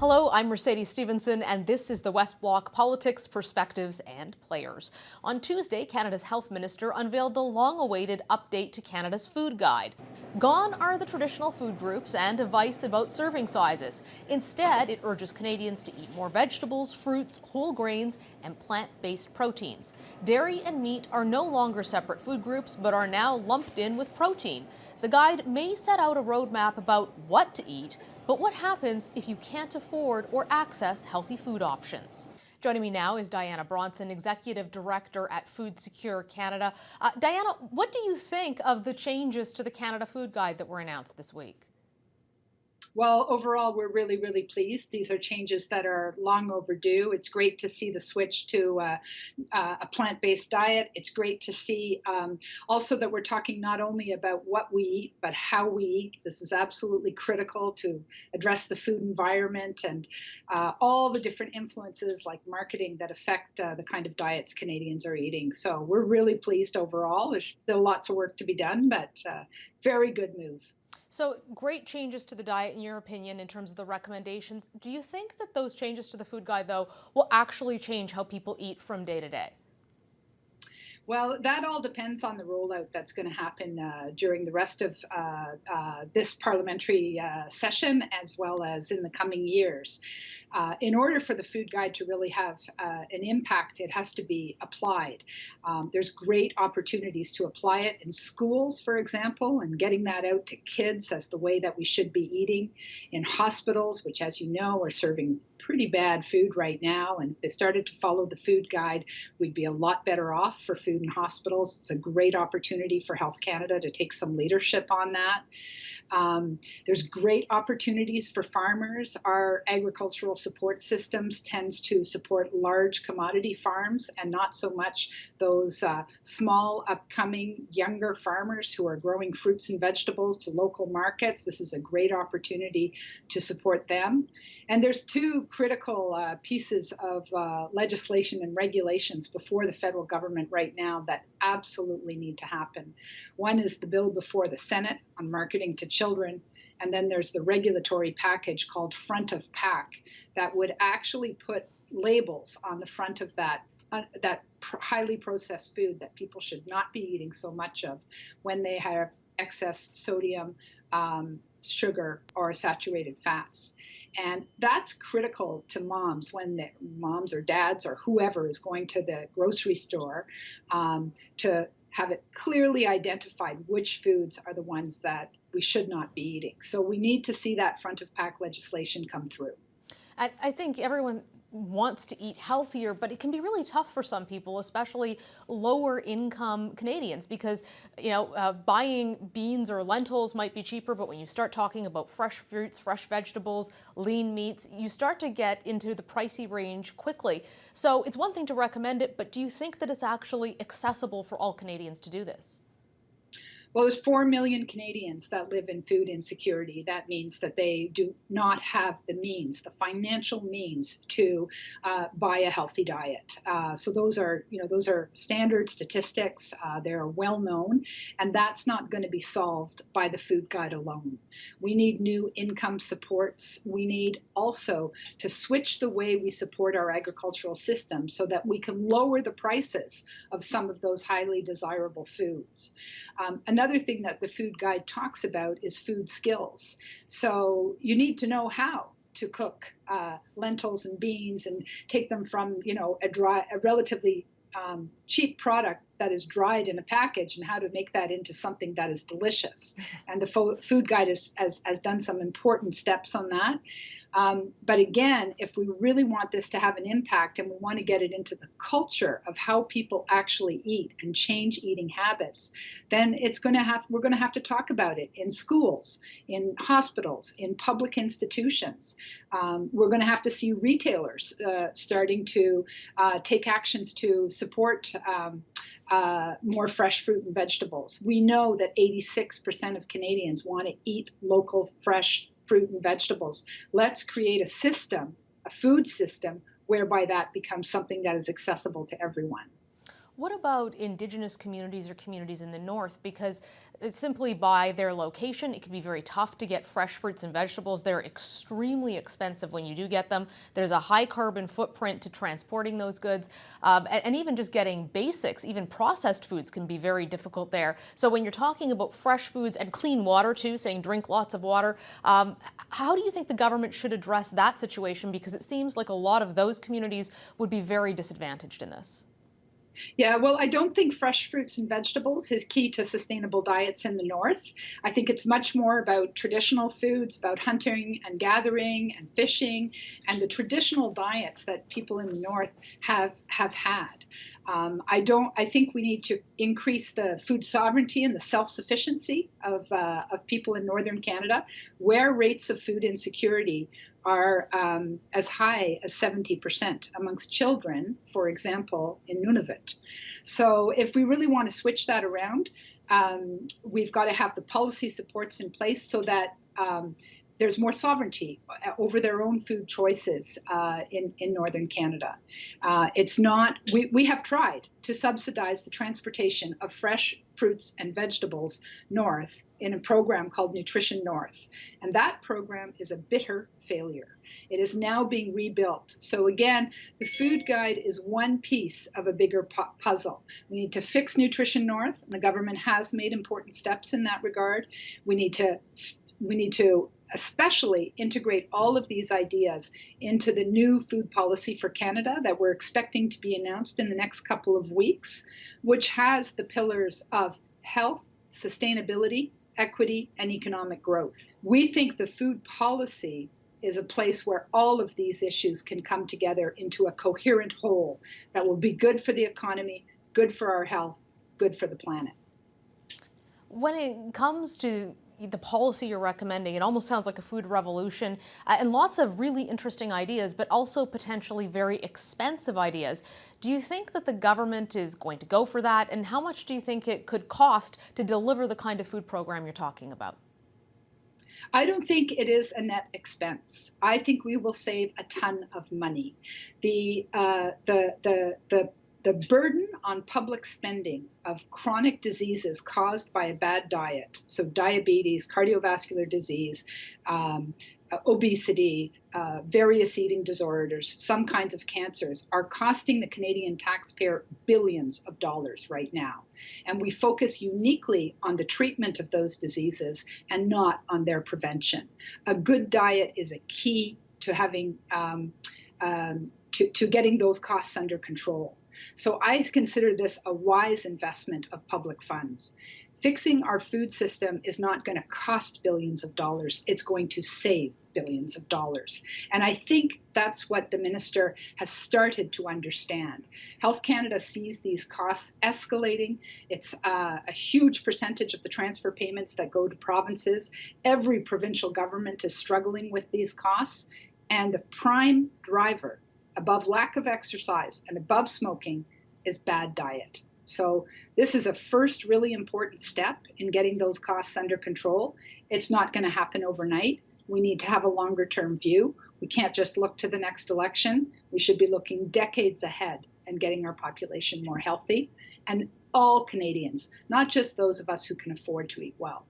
Hello, I'm Mercedes Stevenson, and this is the West Block Politics, Perspectives, and Players. On Tuesday, Canada's Health Minister unveiled the long-awaited update to Canada's food guide. Gone are the traditional food groups and advice about serving sizes. Instead, it urges Canadians to eat more vegetables, fruits, whole grains, and plant-based proteins. Dairy and meat are no longer separate food groups, but are now lumped in with protein. The guide may set out a roadmap about what to eat, but what happens if you can't afford or access healthy food options? Joining me now is Diana Bronson, Executive Director at Food Secure Canada. Diana, what do you think of the changes to the Canada Food Guide that were announced this week? Well, overall, we're really, really pleased. These are changes that are long overdue. It's great to see the switch to a plant-based diet. It's great to see also that we're talking not only about what we eat, but how we eat. This is absolutely critical to address the food environment and all the different influences like marketing that affect the kind of diets Canadians are eating. So we're really pleased overall. There's still lots of work to be done, but very good move. So great changes to the diet, in your opinion, in terms of the recommendations. Do you think that those changes to the food guide, though, will actually change how people eat from day to day? Well, that all depends on the rollout that's going to happen during the rest of this parliamentary session, as well as in the coming years. In order for the food guide to really have an impact, it has to be applied. There's great opportunities to apply it in schools, for example, and getting that out to kids as the way that we should be eating. In hospitals, which, as you know, are serving pretty bad food right now. And if they started to follow the food guide, we'd be a lot better off for food in hospitals. It's a great opportunity for Health Canada to take some leadership on that. There's great opportunities for farmers. Our agricultural support systems tends to support large commodity farms and not so much those small, upcoming, younger farmers who are growing fruits and vegetables to local markets. This is a great opportunity to support them. And there's two critical pieces of legislation and regulations before the federal government right now that absolutely need to happen. One is the bill before the Senate on marketing to children, and then there's the regulatory package called Front of Pack that would actually put labels on the front of that highly processed food that people should not be eating so much of when they have excess sodium, sugar, or saturated fats. And that's critical to moms when moms or dads or whoever is going to the grocery store to have it clearly identified which foods are the ones that we should not be eating. So we need to see that front of pack legislation come through. I think everyone wants to eat healthier, but it can be really tough for some people, especially lower income Canadians, because buying beans or lentils might be cheaper, but when you start talking about fresh fruits, fresh vegetables, lean meats, you start to get into the pricey range quickly. So it's one thing to recommend it, but do you think that it's actually accessible for all Canadians to do this? Well, there's 4 million Canadians that live in food insecurity. That means that they do not have the means, the financial means to buy a healthy diet. So those are standard statistics. They're well known, and that's not going to be solved by the food guide alone. We need new income supports. We need also to switch the way we support our agricultural system so that we can lower the prices of some of those highly desirable foods. Another thing that the food guide talks about is food skills. So you need to know how to cook lentils and beans and take them from a relatively cheap product that is dried in a package and how to make that into something that is delicious. And the food guide has done some important steps on that. But again, if we really want this to have an impact and we want to get it into the culture of how people actually eat and change eating habits, then we're going to have to talk about it in schools, in hospitals, in public institutions. We're going to have to see retailers starting to take actions to support more fresh fruit and vegetables. We know that 86% of Canadians want to eat local, fresh fruit and vegetables. Let's create a system, a food system, whereby that becomes something that is accessible to everyone. What about Indigenous communities or communities in the north? Because it's simply by their location, it can be very tough to get fresh fruits and vegetables. They're extremely expensive when you do get them. There's a high carbon footprint to transporting those goods. And even just getting basics, even processed foods can be very difficult there. So when you're talking about fresh foods and clean water too, saying drink lots of water, how do you think the government should address that situation? Because it seems like a lot of those communities would be very disadvantaged in this. Yeah, well, I don't think fresh fruits and vegetables is key to sustainable diets in the North. I think it's much more about traditional foods, about hunting and gathering and fishing, and the traditional diets that people in the North have had. I think we need to increase the food sovereignty and the self-sufficiency of people in Northern Canada, where rates of food insecurity are as high as 70% amongst children, for example, in Nunavut. So if we really want to switch that around, we've got to have the policy supports in place so that there's more sovereignty over their own food choices in Northern Canada. It's not, we have tried to subsidize the transportation of fresh fruits and vegetables north in a program called Nutrition North. And that program is a bitter failure. It is now being rebuilt. So again, the food guide is one piece of a bigger puzzle. We need to fix Nutrition North, and the government has made important steps in that regard. We need to especially integrate all of these ideas into the new food policy for Canada that we're expecting to be announced in the next couple of weeks, which has the pillars of health, sustainability, equity, and economic growth. We think the food policy is a place where all of these issues can come together into a coherent whole that will be good for the economy, good for our health, good for the planet. When it comes to the policy you're recommending, it almost sounds like a food revolution and lots of really interesting ideas, but also potentially very expensive ideas. Do you think that the government is going to go for that? And how much do you think it could cost to deliver the kind of food program you're talking about? I don't think it is a net expense. I think we will save a ton of money. The burden on public spending of chronic diseases caused by a bad diet, so diabetes, cardiovascular disease, obesity, various eating disorders, some kinds of cancers, are costing the Canadian taxpayer billions of dollars right now. And we focus uniquely on the treatment of those diseases and not on their prevention. A good diet is a key to having to getting those costs under control. So I consider this a wise investment of public funds. Fixing our food system is not going to cost billions of dollars. It's going to save billions of dollars. And I think that's what the minister has started to understand. Health Canada sees these costs escalating. It's a huge percentage of the transfer payments that go to provinces. Every provincial government is struggling with these costs. And the prime driver, above lack of exercise and above smoking, is bad diet. So this is a first really important step in getting those costs under control. It's not going to happen overnight. We need to have a longer term view. We can't just look to the next election. We should be looking decades ahead and getting our population more healthy, and all Canadians, not just those of us who can afford to eat well.